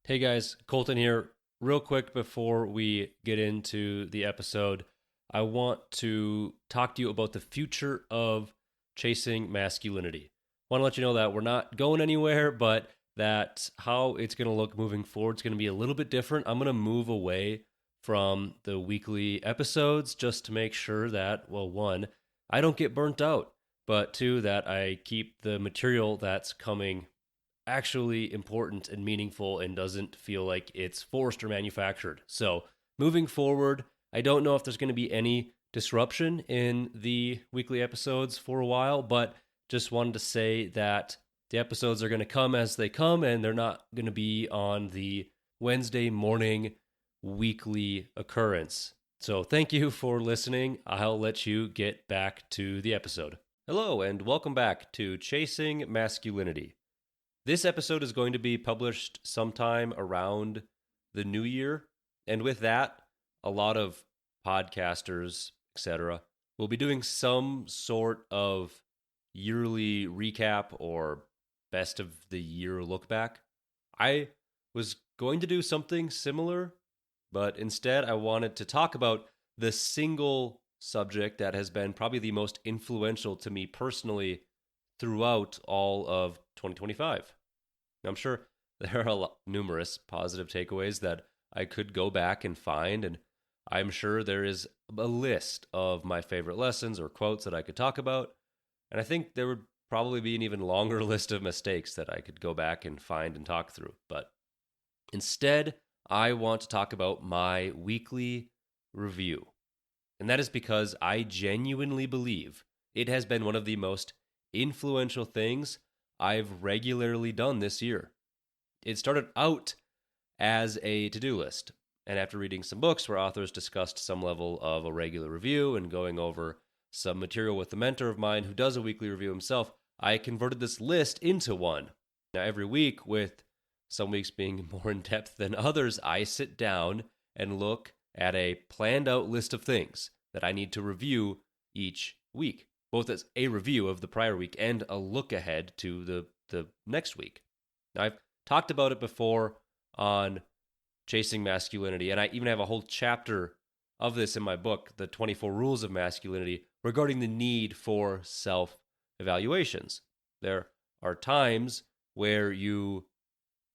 Hey guys, Colton here. Real quick before we get into the episode, I want to talk to you about the future of Chasing Masculinity. I want to let you know that we're not going anywhere, but that how it's going to look moving forward is going to be a little bit different. I'm going to move away from the weekly episodes just to make sure that, well, one, I don't get burnt out, but two, that I keep the material that's coming actually important and meaningful and doesn't feel like it's forced or manufactured. So, moving forward, I don't know if there's going to be any disruption in the weekly episodes for a while, but just wanted to say that the episodes are going to come as they come and they're not going to be on the Wednesday morning weekly occurrence. So, thank you for listening. I'll let you get back to the episode. Hello, and welcome back to Chasing Masculinity. This episode is going to be published sometime around the new year. And with that, a lot of podcasters, etc., will be doing some sort of yearly recap or best of the year look back. I was going to do something similar, but instead I wanted to talk about the single subject that has been probably the most influential to me personally throughout all of 2025. I'm sure there are numerous positive takeaways that I could go back and find, and I'm sure there is a list of my favorite lessons or quotes that I could talk about, and I think there would probably be an even longer list of mistakes that I could go back and find and talk through. But instead, I want to talk about my weekly review, and that is because I genuinely believe it has been one of the most influential things I've regularly done this year. It started out as a to-do list, and after reading some books where authors discussed some level of a regular review and going over some material with a mentor of mine who does a weekly review himself, I converted this list into one. Now, every week, with some weeks being more in-depth than others, I sit down and look at a planned-out list of things that I need to review each week, both as a review of the prior week and a look ahead to the next week. Now, I've talked about it before on Chasing Masculinity, and I even have a whole chapter of this in my book, The 24 Rules of Masculinity, regarding the need for self-evaluations. There are times where you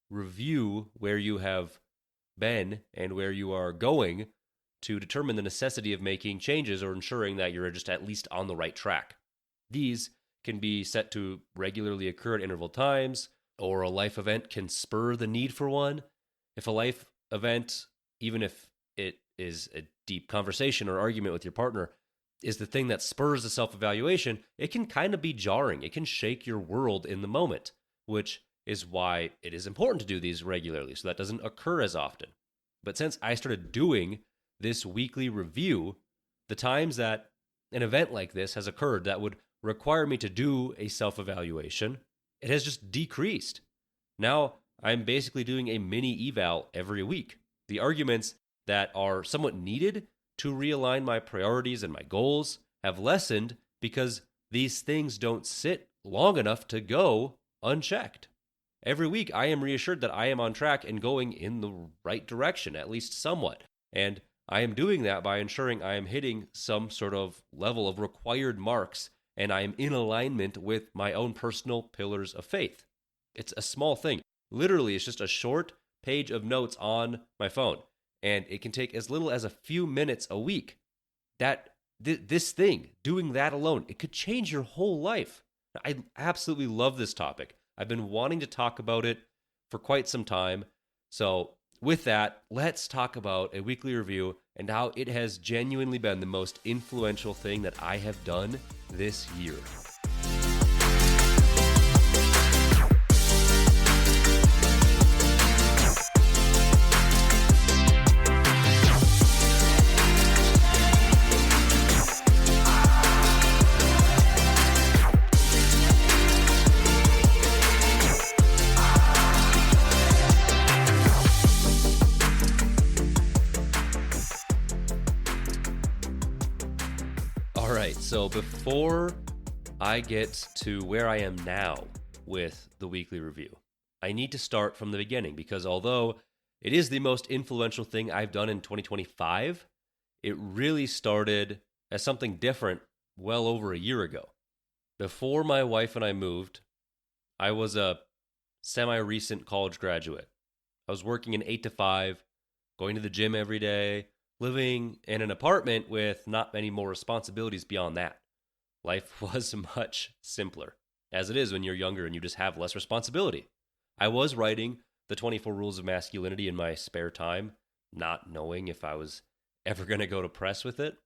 review where you have been and where you are going to determine the necessity of making changes or ensuring that you're just at least on the right track. These can be set to regularly occur at interval times, or a life event can spur the need for one. If a life event, even if it is a deep conversation or argument with your partner, is the thing that spurs the self-evaluation, it can kind of be jarring. It can shake your world in the moment, which is why it is important to do these regularly, so that doesn't occur as often. But since I started doing this weekly review, the times that an event like this has occurred that would require me to do a self-evaluation, it has just decreased. Now, I'm basically doing a mini eval every week. The arguments that are somewhat needed to realign my priorities and my goals have lessened because these things don't sit long enough to go unchecked. Every week, I am reassured that I am on track and going in the right direction, at least somewhat. And I am doing that by ensuring I am hitting some sort of level of required marks and I am in alignment with my own personal pillars of faith. It's a small thing. Literally, it's just a short page of notes on my phone, and it can take as little as a few minutes a week. This thing, doing that alone, it could change your whole life. I absolutely love this topic. I've been wanting to talk about it for quite some time. So with that, let's talk about a weekly review and how it has genuinely been the most influential thing that I have done this year. So before I get to where I am now with the weekly review, I need to start from the beginning because although it is the most influential thing I've done in 2025, it really started as something different well over a year ago. Before my wife and I moved, I was a semi recent college graduate. I was working an 8 to 5, going to the gym every day, living in an apartment with not many more responsibilities beyond that. Life was much simpler, as it is when you're younger and you just have less responsibility. I was writing the 24 Rules of Masculinity in my spare time, not knowing if I was ever going to go to press with it.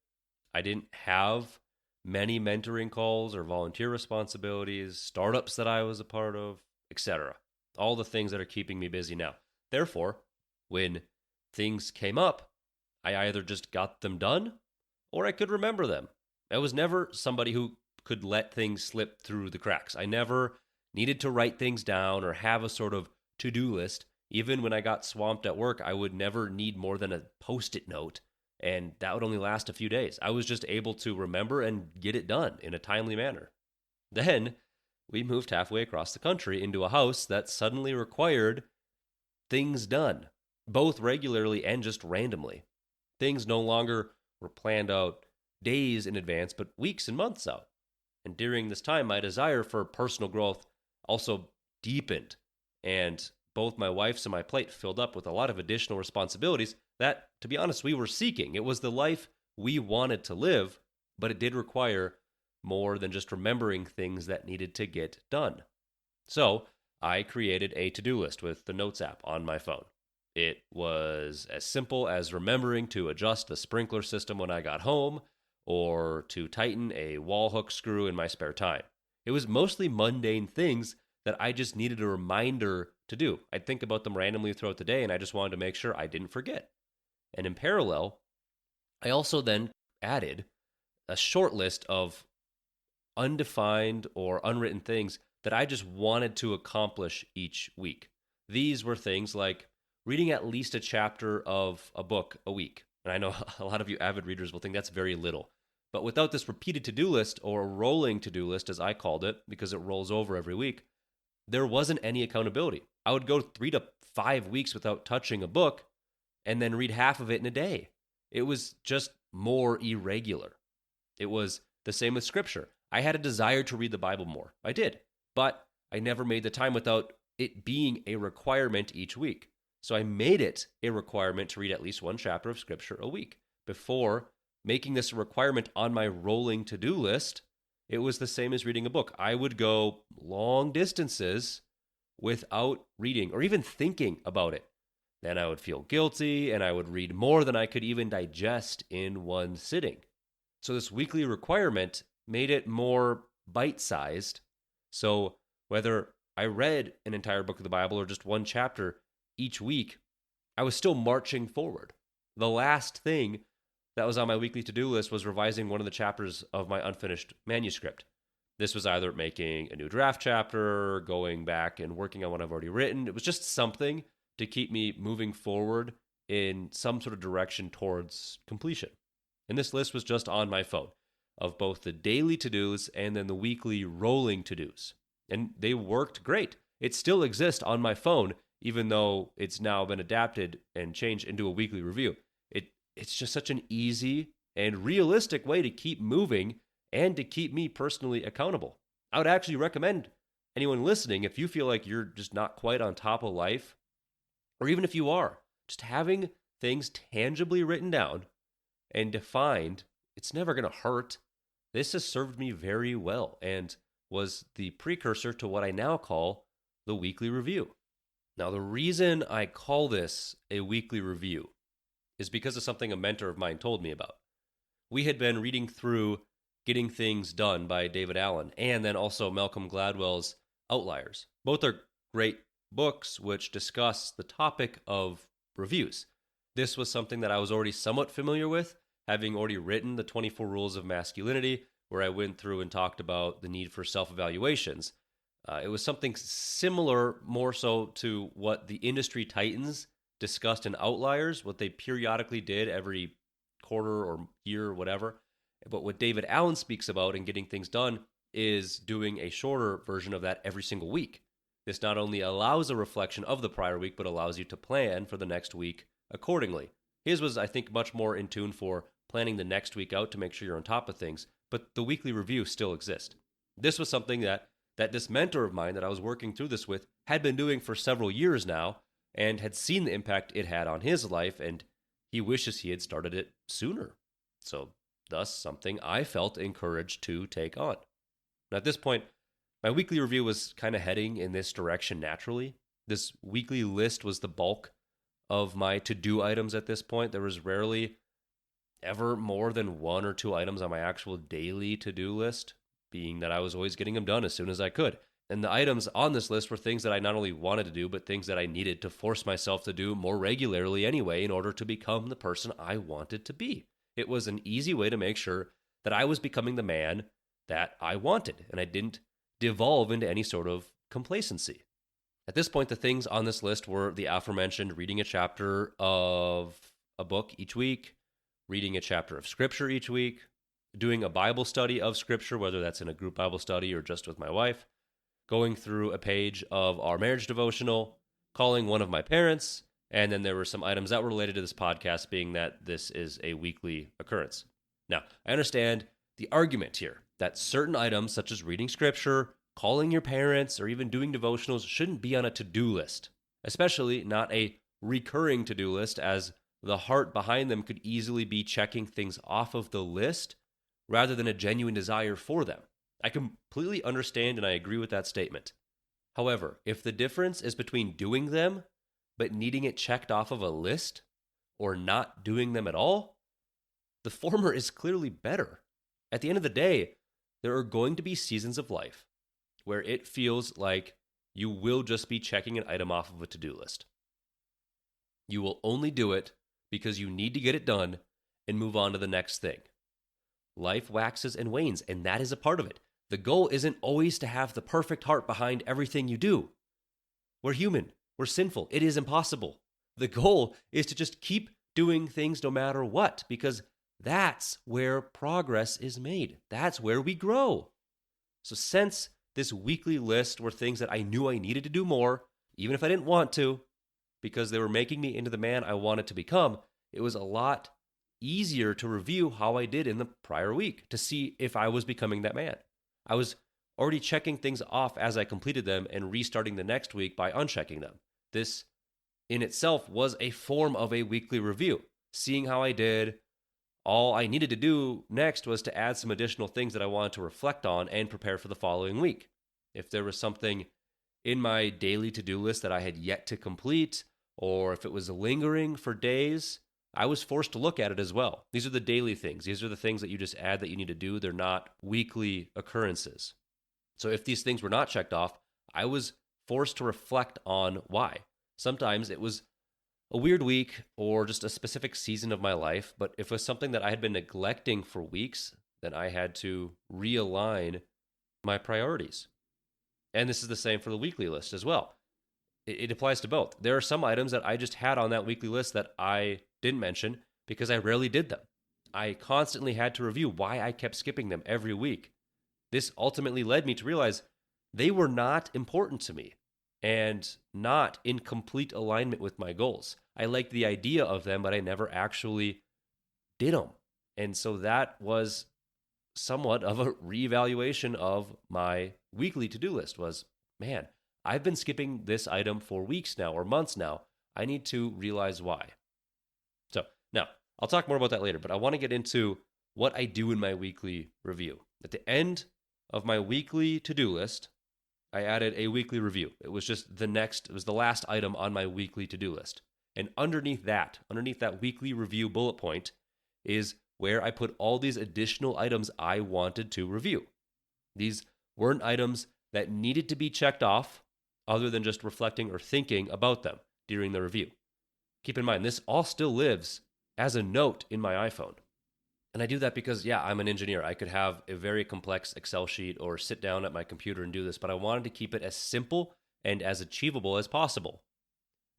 I didn't have many mentoring calls or volunteer responsibilities, startups that I was a part of, etc. All the things that are keeping me busy now. Therefore, when things came up, I either just got them done or I could remember them. I was never somebody who could let things slip through the cracks. I never needed to write things down or have a sort of to-do list. Even when I got swamped at work, I would never need more than a post-it note, and that would only last a few days. I was just able to remember and get it done in a timely manner. Then we moved halfway across the country into a house that suddenly required things done, both regularly and just randomly. Things no longer were planned out days in advance, but weeks and months out. And during this time, my desire for personal growth also deepened, and both my wife's and my plate filled up with a lot of additional responsibilities that, to be honest, we were seeking. It was the life we wanted to live, but it did require more than just remembering things that needed to get done. So I created a to-do list with the Notes app on my phone. It was as simple as remembering to adjust the sprinkler system when I got home or to tighten a wall hook screw in my spare time. It was mostly mundane things that I just needed a reminder to do. I'd think about them randomly throughout the day, and I just wanted to make sure I didn't forget. And in parallel, I also then added a short list of undefined or unwritten things that I just wanted to accomplish each week. These were things like reading at least a chapter of a book a week. And I know a lot of you avid readers will think that's very little. But without this repeated to-do list, or a rolling to-do list as I called it, because it rolls over every week, there wasn't any accountability. I would go 3 to 5 weeks without touching a book and then read half of it in a day. It was just more irregular. It was the same with scripture. I had a desire to read the Bible more. I did. But I never made the time without it being a requirement each week. So I made it a requirement to read at least one chapter of scripture a week. Before making this a requirement on my rolling to-do list, it was the same as reading a book. I would go long distances without reading or even thinking about it. Then I would feel guilty and I would read more than I could even digest in one sitting. So this weekly requirement made it more bite-sized. So whether I read an entire book of the Bible or just one chapter each week, I was still marching forward. The last thing that was on my weekly to-do list was revising one of the chapters of my unfinished manuscript. This was either making a new draft chapter, going back and working on what I've already written. It was just something to keep me moving forward in some sort of direction towards completion. And this list was just on my phone of both the daily to-dos and then the weekly rolling to-dos. And they worked great. It still exists on my phone, even though it's now been adapted and changed into a weekly review. It's just such an easy and realistic way to keep moving and to keep me personally accountable. I would actually recommend anyone listening, if you feel like you're just not quite on top of life, or even if you are, just having things tangibly written down and defined, it's never going to hurt. This has served me very well and was the precursor to what I now call the weekly review. Now, the reason I call this a weekly review is because of something a mentor of mine told me about. We had been reading through Getting Things Done by David Allen and then also Malcolm Gladwell's Outliers. Both are great books which discuss the topic of reviews. This was something that I was already somewhat familiar with, having already written the 24 Rules of Masculinity, where I went through and talked about the need for self-evaluations. It was something similar, more so to what the industry titans discussed in Outliers, what they periodically did every quarter or year or whatever. But what David Allen speaks about in Getting Things Done is doing a shorter version of that every single week. This not only allows a reflection of the prior week, but allows you to plan for the next week accordingly. His was, I think, much more in tune for planning the next week out to make sure you're on top of things, but the weekly review still exists. This was something that this mentor of mine that I was working through this with had been doing for several years now and had seen the impact it had on his life, and he wishes he had started it sooner. So, thus, something I felt encouraged to take on. Now, at this point, my weekly review was kind of heading in this direction naturally. This weekly list was the bulk of my to-do items at this point. There was rarely ever more than 1 or 2 items on my actual daily to-do list, being that I was always getting them done as soon as I could. And the items on this list were things that I not only wanted to do, but things that I needed to force myself to do more regularly anyway in order to become the person I wanted to be. It was an easy way to make sure that I was becoming the man that I wanted, and I didn't devolve into any sort of complacency. At this point, the things on this list were the aforementioned reading a chapter of a book each week, reading a chapter of Scripture each week, doing a Bible study of Scripture, whether that's in a group Bible study or just with my wife, going through a page of our marriage devotional, calling one of my parents, and then there were some items that were related to this podcast, being that this is a weekly occurrence. Now, I understand the argument here that certain items, such as reading Scripture, calling your parents, or even doing devotionals, shouldn't be on a to-do list, especially not a recurring to-do list, as the heart behind them could easily be checking things off of the list rather than a genuine desire for them. I completely understand and I agree with that statement. However, if the difference is between doing them but needing it checked off of a list or not doing them at all, the former is clearly better. At the end of the day, there are going to be seasons of life where it feels like you will just be checking an item off of a to-do list. You will only do it because you need to get it done and move on to the next thing. Life waxes and wanes, and that is a part of it. The goal isn't always to have the perfect heart behind everything you do. We're human. We're sinful. It is impossible. The goal is to just keep doing things no matter what, because that's where progress is made. That's where we grow. So since this weekly list were things that I knew I needed to do more, even if I didn't want to, because they were making me into the man I wanted to become, it was a lot easier to review how I did in the prior week to see if I was becoming that man. I was already checking things off as I completed them and restarting the next week by unchecking them. This in itself was a form of a weekly review, seeing how I did. All I needed to do next was to add some additional things that I wanted to reflect on and prepare for the following week. If there was something in my daily to-do list that I had yet to complete, or if it was lingering for days, I was forced to look at it as well. These are the daily things. These are the things that you just add that you need to do. They're not weekly occurrences. So if these things were not checked off, I was forced to reflect on why. Sometimes it was a weird week or just a specific season of my life, but if it was something that I had been neglecting for weeks, then I had to realign my priorities. And this is the same for the weekly list as well. It applies to both. There are some items that I just had on that weekly list that I didn't mention because I rarely did them. I constantly had to review why I kept skipping them every week. This ultimately led me to realize they were not important to me and not in complete alignment with my goals. I liked the idea of them, but I never actually did them. And so that was somewhat of a reevaluation of my weekly to-do list was, man, I've been skipping this item for weeks now or months now. I need to realize why. So now, I'll talk more about that later, but I want to get into what I do in my weekly review. At the end of my weekly to-do list, I added a weekly review. It was the last item on my weekly to-do list. And underneath that weekly review bullet point is where I put all these additional items I wanted to review. These weren't items that needed to be checked off other than just reflecting or thinking about them during the review. Keep in mind, this all still lives as a note in my iPhone. And I do that because, I'm an engineer. I could have a very complex Excel sheet or sit down at my computer and do this, but I wanted to keep it as simple and as achievable as possible.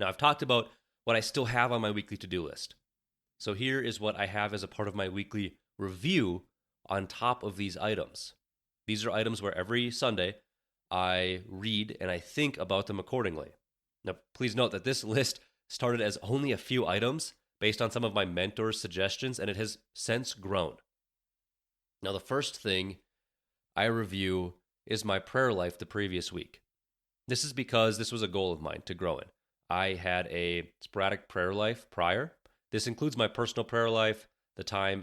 Now, I've talked about what I still have on my weekly to-do list. So here is what I have as a part of my weekly review on top of these items. These are items where every Sunday I read and I think about them accordingly. Now, please note that this list started as only a few items based on some of my mentors' suggestions, and it has since grown. Now, the first thing I review is my prayer life the previous week. This is because this was a goal of mine to grow in. I had a sporadic prayer life prior. This includes my personal prayer life, the time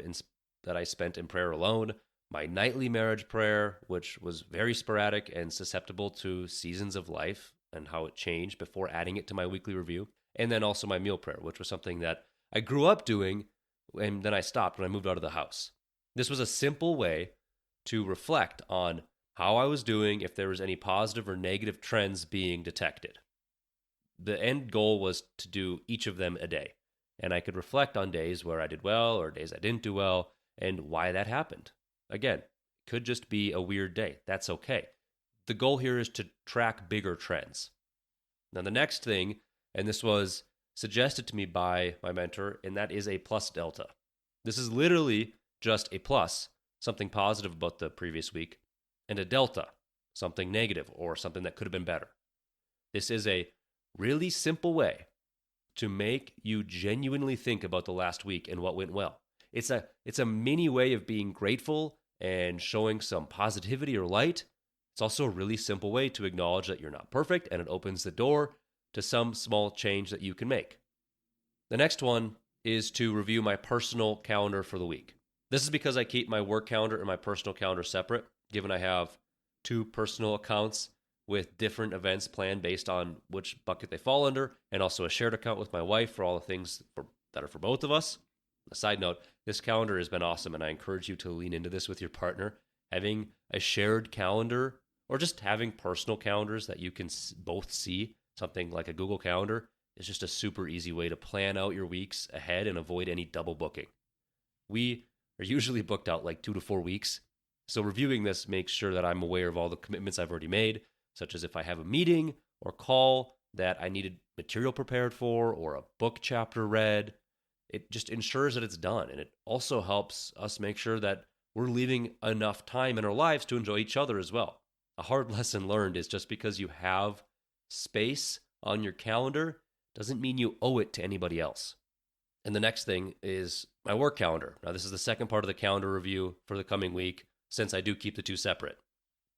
that I spent in prayer alone, my nightly marriage prayer, which was very sporadic and susceptible to seasons of life and how it changed before adding it to my weekly review, and then also my meal prayer, which was something that I grew up doing and then I stopped when I moved out of the house. This was a simple way to reflect on how I was doing, if there was any positive or negative trends being detected. The end goal was to do each of them a day, and I could reflect on days where I did well or days I didn't do well and why that happened. Again, it could just be a weird day. That's okay. The goal here is to track bigger trends. Now, the next thing, and this was suggested to me by my mentor, and that is a plus delta. This is literally just a plus, something positive about the previous week, and a delta, something negative or something that could have been better. This is a really simple way to make you genuinely think about the last week and what went well. It's a mini way of being grateful and showing some positivity or light. It's also a really simple way to acknowledge that you're not perfect, and it opens the door to some small change that you can make. The next one is to review my personal calendar for the week. This is because I keep my work calendar and my personal calendar separate, given I have two personal accounts with different events planned based on which bucket they fall under, and also a shared account with my wife for all the things that are for both of us. A side note, this calendar has been awesome, and I encourage you to lean into this with your partner. Having a shared calendar, or just having personal calendars that you can both see, something like a Google Calendar, is just a super easy way to plan out your weeks ahead and avoid any double booking. We are usually booked out like 2 to 4 weeks, so reviewing this makes sure that I'm aware of all the commitments I've already made, such as if I have a meeting or call that I needed material prepared for or a book chapter read. It just ensures that it's done, and it also helps us make sure that we're leaving enough time in our lives to enjoy each other as well. A hard lesson learned is just because you have space on your calendar doesn't mean you owe it to anybody else. And the next thing is my work calendar. Now, this is the second part of the calendar review for the coming week, since I do keep the two separate.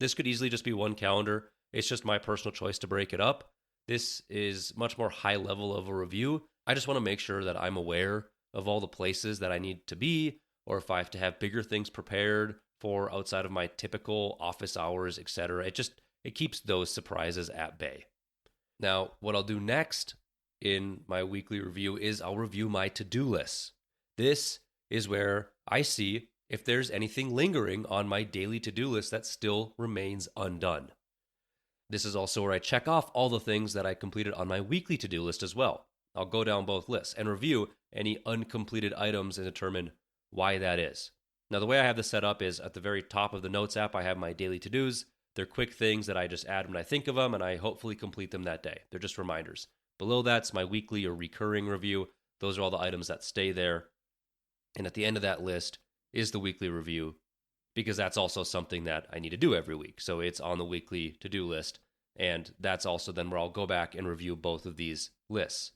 This could easily just be one calendar. It's just my personal choice to break it up. This is much more high level of a review. I just want to make sure that I'm aware of all the places that I need to be, or if I have to have bigger things prepared for outside of my typical office hours, etc. It keeps those surprises at bay. Now, what I'll do next in my weekly review is I'll review my to-do lists. This is where I see if there's anything lingering on my daily to-do list that still remains undone. This is also where I check off all the things that I completed on my weekly to-do list as well. I'll go down both lists and review any uncompleted items and determine why that is. Now, the way I have this set up is at the very top of the Notes app, I have my daily to-dos. They're quick things that I just add when I think of them, and I hopefully complete them that day. They're just reminders. Below that's my weekly or recurring review. Those are all the items that stay there. And at the end of that list is the weekly review, because that's also something that I need to do every week. So it's on the weekly to-do list, and that's also then where I'll go back and review both of these lists.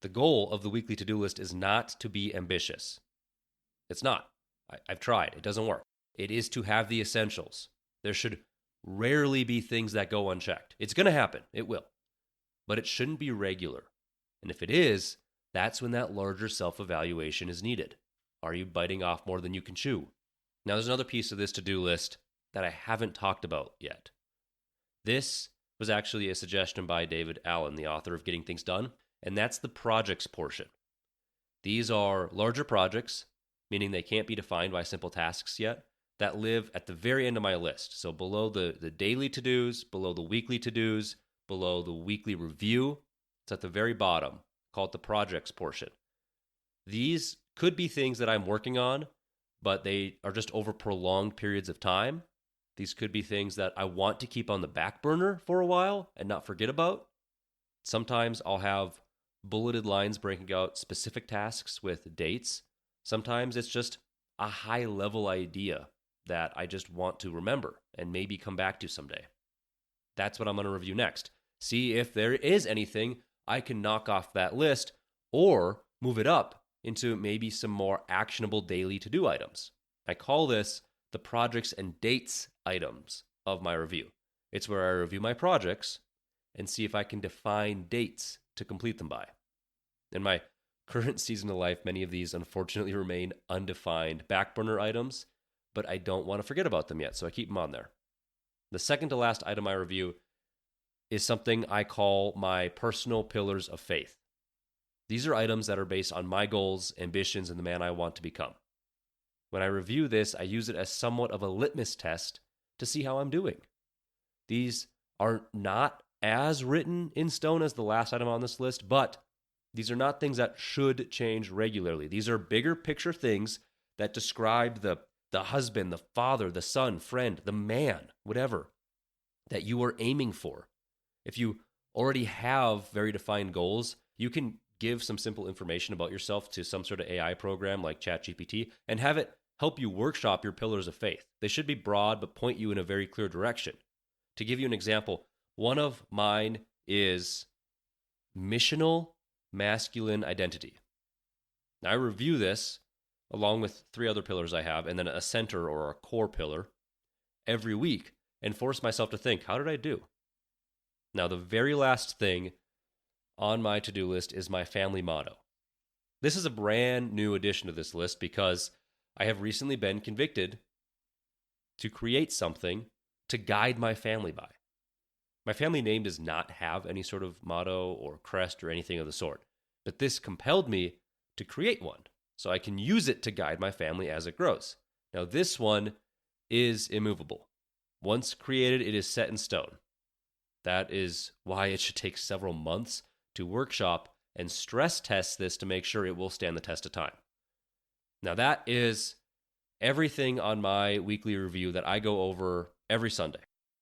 The goal of the weekly to-do list is not to be ambitious. It's not. I've tried. It doesn't work. It is to have the essentials. There should rarely be things that go unchecked. It's going to happen. It will. But it shouldn't be regular. And if it is, that's when that larger self-evaluation is needed. Are you biting off more than you can chew? Now, there's another piece of this to-do list that I haven't talked about yet. This was actually a suggestion by David Allen, the author of Getting Things Done, and that's the projects portion. These are larger projects, meaning they can't be defined by simple tasks yet, that live at the very end of my list. So below the daily to-dos, below the weekly to-dos, below the weekly review, it's at the very bottom, called the projects portion. These could be things that I'm working on, but they are just over prolonged periods of time. These could be things that I want to keep on the back burner for a while and not forget about. Sometimes I'll have bulleted lines breaking out specific tasks with dates. Sometimes it's just a high-level idea that I just want to remember and maybe come back to someday. That's what I'm going to review next. See if there is anything I can knock off that list or move it up into maybe some more actionable daily to-do items. I call this the projects and dates items of my review. It's where I review my projects and see if I can define dates to complete them by. In my current season of life, many of these unfortunately remain undefined back burner items, but I don't want to forget about them yet, so I keep them on there. The second to last item I review is something I call my personal pillars of faith. These are items that are based on my goals, ambitions, and the man I want to become. When I review this, I use it as somewhat of a litmus test to see how I'm doing. These are not as written in stone as the last item on this list, but these are not things that should change regularly. These are bigger picture things that describe the husband, the father, the son, friend, the man, whatever, that you are aiming for. If you already have very defined goals, you can give some simple information about yourself to some sort of AI program like ChatGPT and have it help you workshop your pillars of faith. They should be broad but point you in a very clear direction. To give you an example, one of mine is missional masculine identity. Now, I review this along with 3 other pillars I have and then a center or a core pillar every week and force myself to think, how did I do? Now, the very last thing on my to-do list is my family motto. This is a brand new addition to this list because I have recently been convicted to create something to guide my family by. My family name does not have any sort of motto or crest or anything of the sort, but this compelled me to create one so I can use it to guide my family as it grows. Now, this one is immovable. Once created, it is set in stone. That is why it should take several months to workshop and stress test this to make sure it will stand the test of time. Now, that is everything on my weekly review that I go over every Sunday.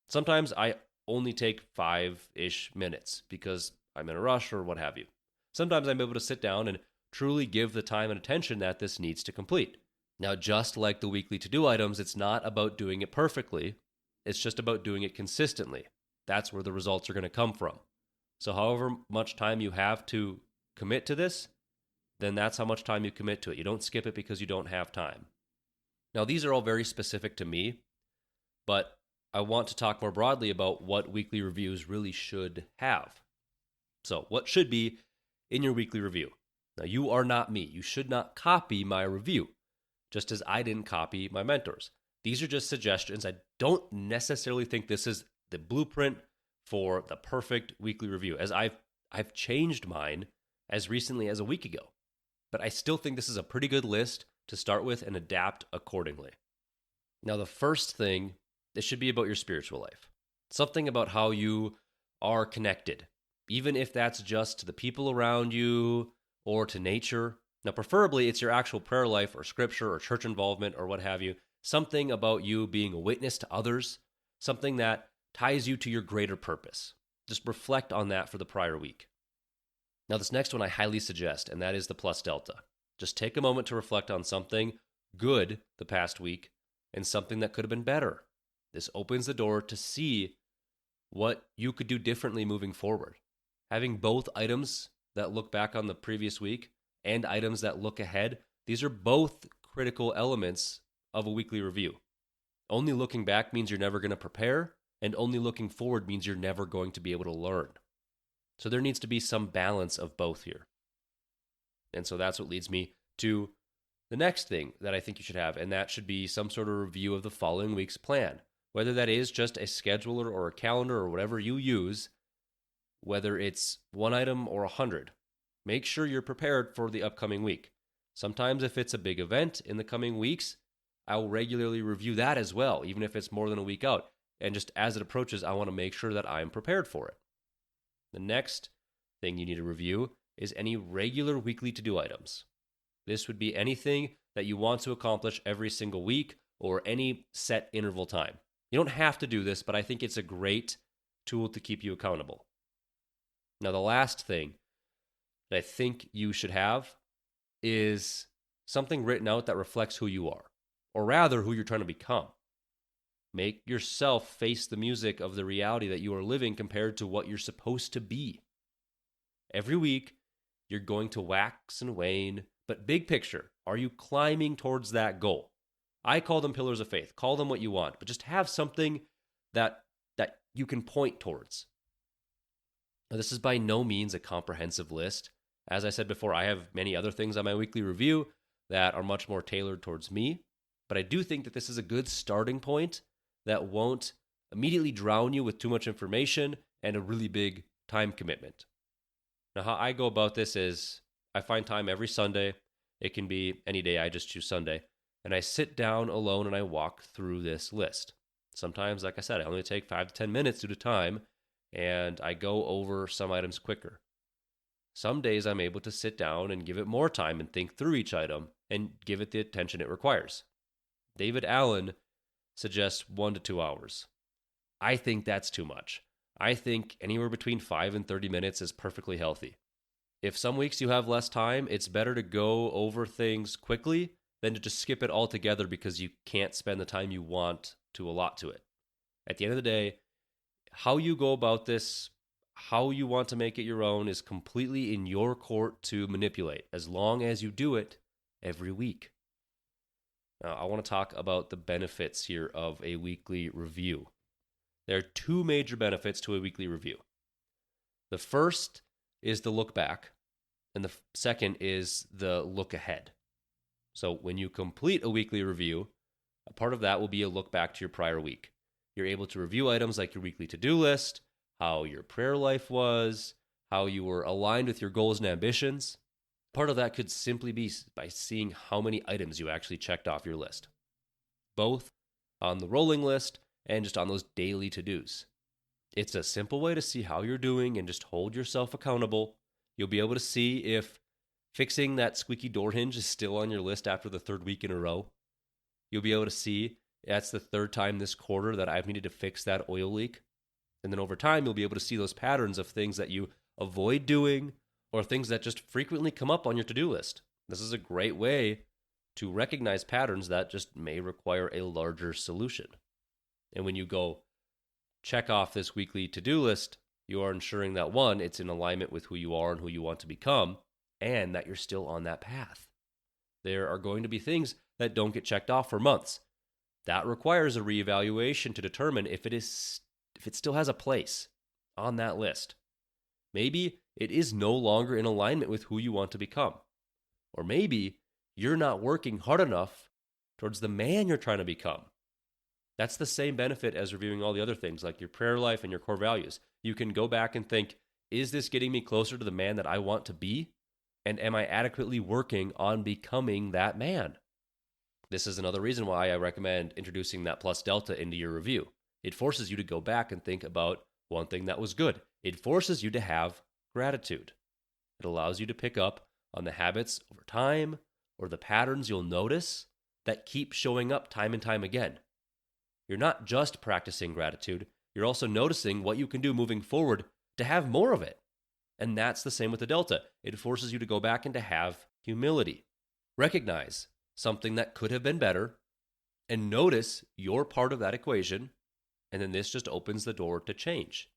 Sometimes I only take 5-ish minutes because I'm in a rush or what have you. Sometimes I'm able to sit down and truly give the time and attention that this needs to complete. Now, just like the weekly to-do items, it's not about doing it perfectly. It's just about doing it consistently. That's where the results are going to come from. So however much time you have to commit to this, then that's how much time you commit to it. You don't skip it because you don't have time. Now, these are all very specific to me, but I want to talk more broadly about what weekly reviews really should have. So, what should be in your weekly review? Now, you are not me. You should not copy my review, just as I didn't copy my mentors. These are just suggestions. I don't necessarily think this is the blueprint for the perfect weekly review, as I've changed mine as recently as a week ago. But I still think this is a pretty good list to start with and adapt accordingly. Now, the first thing, this should be about your spiritual life. Something about how you are connected, even if that's just to the people around you or to nature. Now, preferably, it's your actual prayer life or scripture or church involvement or what have you. Something about you being a witness to others, something that ties you to your greater purpose. Just reflect on that for the prior week. Now, this next one I highly suggest, and that is the plus delta. Just take a moment to reflect on something good the past week and something that could have been better. This opens the door to see what you could do differently moving forward. Having both items that look back on the previous week and items that look ahead, these are both critical elements of a weekly review. Only looking back means you're never going to prepare, and only looking forward means you're never going to be able to learn. So there needs to be some balance of both here. And so that's what leads me to the next thing that I think you should have, and that should be some sort of review of the following week's plan. Whether that is just a scheduler or a calendar or whatever you use, whether it's one item or 100, make sure you're prepared for the upcoming week. Sometimes if it's a big event in the coming weeks, I will regularly review that as well, even if it's more than a week out. And just as it approaches, I want to make sure that I'm prepared for it. The next thing you need to review is any regular weekly to-do items. This would be anything that you want to accomplish every single week or any set interval time. You don't have to do this, but I think it's a great tool to keep you accountable. Now, the last thing that I think you should have is something written out that reflects who you are, or rather, who you're trying to become. Make yourself face the music of the reality that you are living compared to what you're supposed to be. Every week, you're going to wax and wane, but big picture, are you climbing towards that goal? I call them pillars of faith. Call them what you want, but just have something that you can point towards. Now, this is by no means a comprehensive list. As I said before, I have many other things on my weekly review that are much more tailored towards me, but I do think that this is a good starting point that won't immediately drown you with too much information and a really big time commitment. Now, how I go about this is I find time every Sunday. It can be any day, I just choose Sunday. And I sit down alone and I walk through this list. Sometimes, like I said, I only take 5 to 10 minutes due to time, and I go over some items quicker. Some days I'm able to sit down and give it more time and think through each item and give it the attention it requires. David Allen suggests 1 to 2 hours. I think that's too much. I think anywhere between 5 and 30 minutes is perfectly healthy. If some weeks you have less time, it's better to go over things quickly than to just skip it altogether because you can't spend the time you want to allot to it. At the end of the day, how you go about this, how you want to make it your own, is completely in your court to manipulate, as long as you do it every week. Now, I want to talk about the benefits here of a weekly review. There are 2 major benefits to a weekly review. The first is the look back, and the second is the look ahead. So when you complete a weekly review, a part of that will be a look back to your prior week. You're able to review items like your weekly to-do list, how your prayer life was, how you were aligned with your goals and ambitions. Part of that could simply be by seeing how many items you actually checked off your list, both on the rolling list and just on those daily to-dos. It's a simple way to see how you're doing and just hold yourself accountable. You'll be able to see if fixing that squeaky door hinge is still on your list after the 3rd week in a row. You'll be able to see that's the 3rd time this quarter that I've needed to fix that oil leak. And then over time, you'll be able to see those patterns of things that you avoid doing or things that just frequently come up on your to-do list. This is a great way to recognize patterns that just may require a larger solution. And when you go check off this weekly to-do list, you are ensuring that 1, it's in alignment with who you are and who you want to become, and that you're still on that path. There are going to be things that don't get checked off for months. That requires a reevaluation to determine if it still has a place on that list. Maybe it is no longer in alignment with who you want to become. Or maybe you're not working hard enough towards the man you're trying to become. That's the same benefit as reviewing all the other things like your prayer life and your core values. You can go back and think, is this getting me closer to the man that I want to be? And am I adequately working on becoming that man? This is another reason why I recommend introducing that plus delta into your review. It forces you to go back and think about one thing that was good. It forces you to have gratitude. It allows you to pick up on the habits over time or the patterns you'll notice that keep showing up time and time again. You're not just practicing gratitude, you're also noticing what you can do moving forward to have more of it. And that's the same with the delta. It forces you to go back and to have humility. Recognize something that could have been better and notice your part of that equation, and then this just opens the door to change.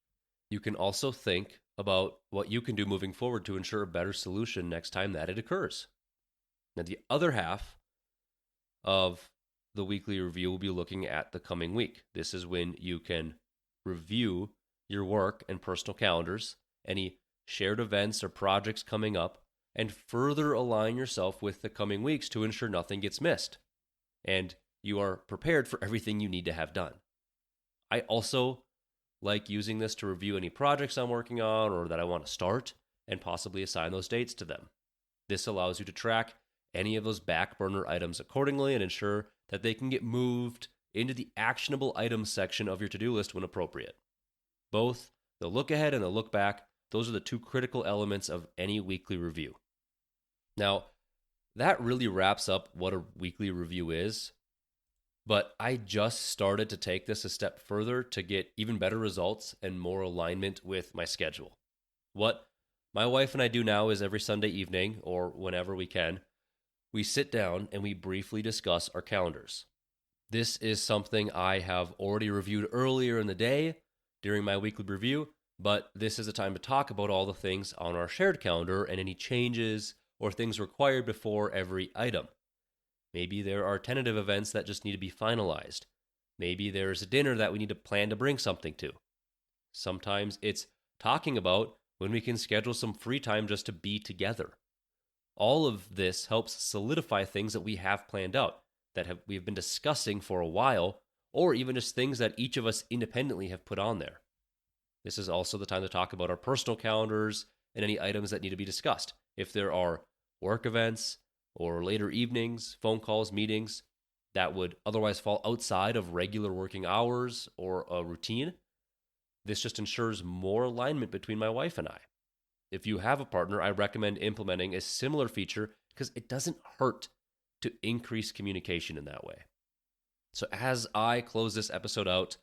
You can also think about what you can do moving forward to ensure a better solution next time that it occurs. Now, the other half of the weekly review will be looking at the coming week. This is when you can review your work and personal calendars, any shared events or projects coming up, and further align yourself with the coming weeks to ensure nothing gets missed and you are prepared for everything you need to have done. I also like using this to review any projects I'm working on or that I want to start and possibly assign those dates to them. This allows you to track any of those back burner items accordingly and ensure that they can get moved into the actionable items section of your to-do list when appropriate. Both the look ahead and the look back, those are the 2 critical elements of any weekly review. Now, that really wraps up what a weekly review is, but I just started to take this a step further to get even better results and more alignment with my schedule. What my wife and I do now is every Sunday evening, or whenever we can, we sit down and we briefly discuss our calendars. This is something I have already reviewed earlier in the day during my weekly review, but this is a time to talk about all the things on our shared calendar and any changes or things required before every item. Maybe there are tentative events that just need to be finalized. Maybe there's a dinner that we need to plan to bring something to. Sometimes it's talking about when we can schedule some free time just to be together. All of this helps solidify things that we have planned out, that we've been discussing for a while, or even just things that each of us independently have put on there. This is also the time to talk about our personal calendars and any items that need to be discussed. If there are work events or later evenings, phone calls, meetings that would otherwise fall outside of regular working hours or a routine, this just ensures more alignment between my wife and I. If you have a partner, I recommend implementing a similar feature because it doesn't hurt to increase communication in that way. So as I close this episode out,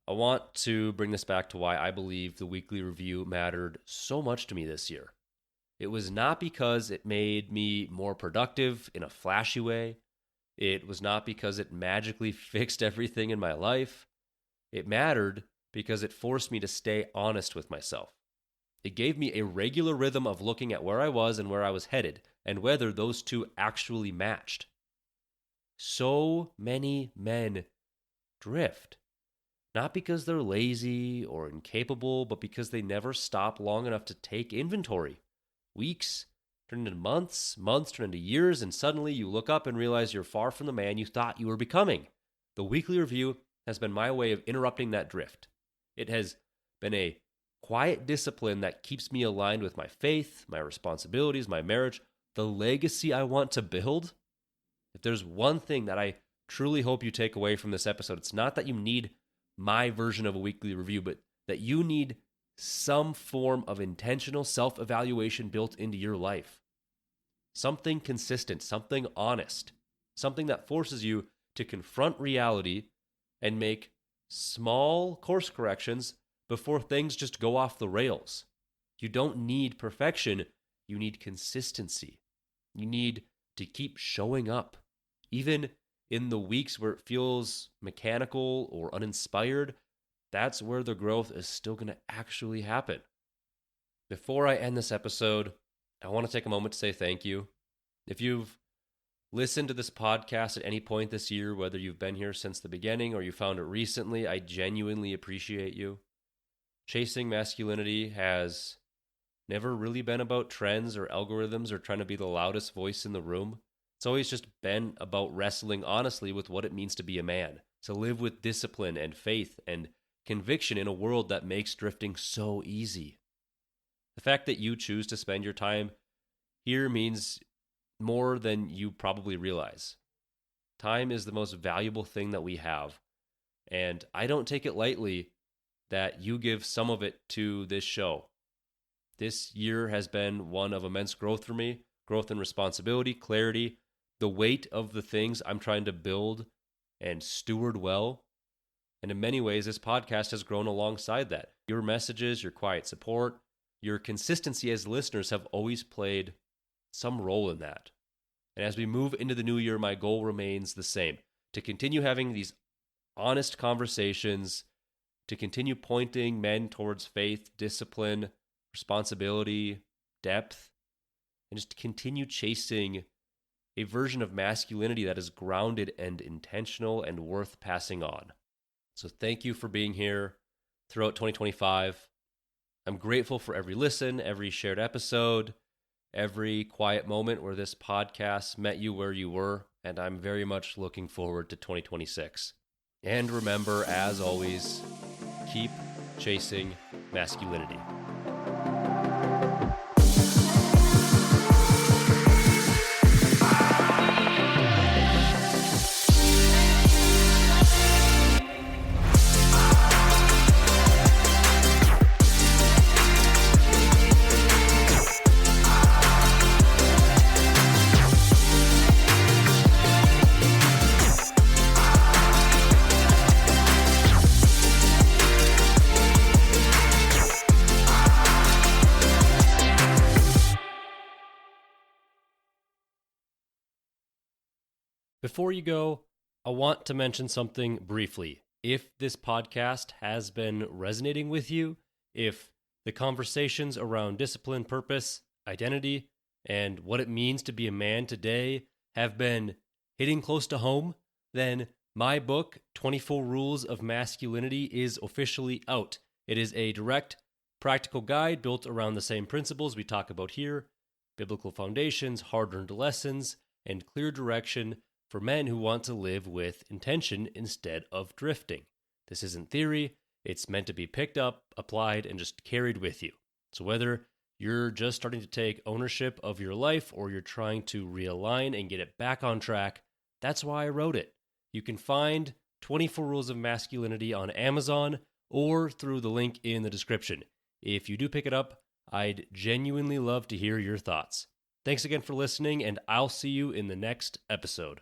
I want to bring this back to why I believe the weekly review mattered so much to me this year. It was not because it made me more productive in a flashy way. It was not because it magically fixed everything in my life. It mattered because it forced me to stay honest with myself. It gave me a regular rhythm of looking at where I was and where I was headed, and whether those two actually matched. So many men drift, not because they're lazy or incapable, but because they never stop long enough to take inventory. Weeks turn into months, months turn into years, and suddenly you look up and realize you're far from the man you thought you were becoming. The weekly review has been my way of interrupting that drift. It has been a quiet discipline that keeps me aligned with my faith, my responsibilities, my marriage, the legacy I want to build. If there's one thing that I truly hope you take away from this episode, it's not that you need my version of a weekly review, but that you need some form of intentional self-evaluation built into your life. Something consistent, something honest, something that forces you to confront reality and make small course corrections before things just go off the rails. You don't need perfection, you need consistency. You need to keep showing up. Even in the weeks where it feels mechanical or uninspired, that's where the growth is still going to actually happen. Before I end this episode, I want to take a moment to say thank you. If you've listened to this podcast at any point this year, whether you've been here since the beginning or you found it recently, I genuinely appreciate you. Chasing Masculinity has never really been about trends or algorithms or trying to be the loudest voice in the room. It's always just been about wrestling honestly with what it means to be a man, to live with discipline and faith and conviction in a world that makes drifting so easy. The fact that you choose to spend your time here means more than you probably realize. Time is the most valuable thing that we have, and I don't take it lightly that you give some of it to this show. This year has been one of immense growth for me, growth in responsibility, clarity, the weight of the things I'm trying to build and steward well. And in many ways, this podcast has grown alongside that. Your messages, your quiet support, your consistency as listeners have always played some role in that. And as we move into the new year, my goal remains the same, to continue having these honest conversations, to continue pointing men towards faith, discipline, responsibility, depth, and just to continue chasing a version of masculinity that is grounded and intentional and worth passing on. So thank you for being here throughout 2025. I'm grateful for every listen, every shared episode, every quiet moment where this podcast met you where you were, and I'm very much looking forward to 2026. And remember, as always, keep chasing masculinity. Before you go, I want to mention something briefly. If this podcast has been resonating with you, if the conversations around discipline, purpose, identity, and what it means to be a man today have been hitting close to home, then my book, 24 Rules of Masculinity, is officially out. It is a direct, practical guide built around the same principles we talk about here: biblical foundations, hard-earned lessons, and clear direction for men who want to live with intention instead of drifting. This isn't theory. It's meant to be picked up, applied, and just carried with you. So whether you're just starting to take ownership of your life or you're trying to realign and get it back on track, that's why I wrote it. You can find 24 Rules of Masculinity on Amazon or through the link in the description. If you do pick it up, I'd genuinely love to hear your thoughts. Thanks again for listening, and I'll see you in the next episode.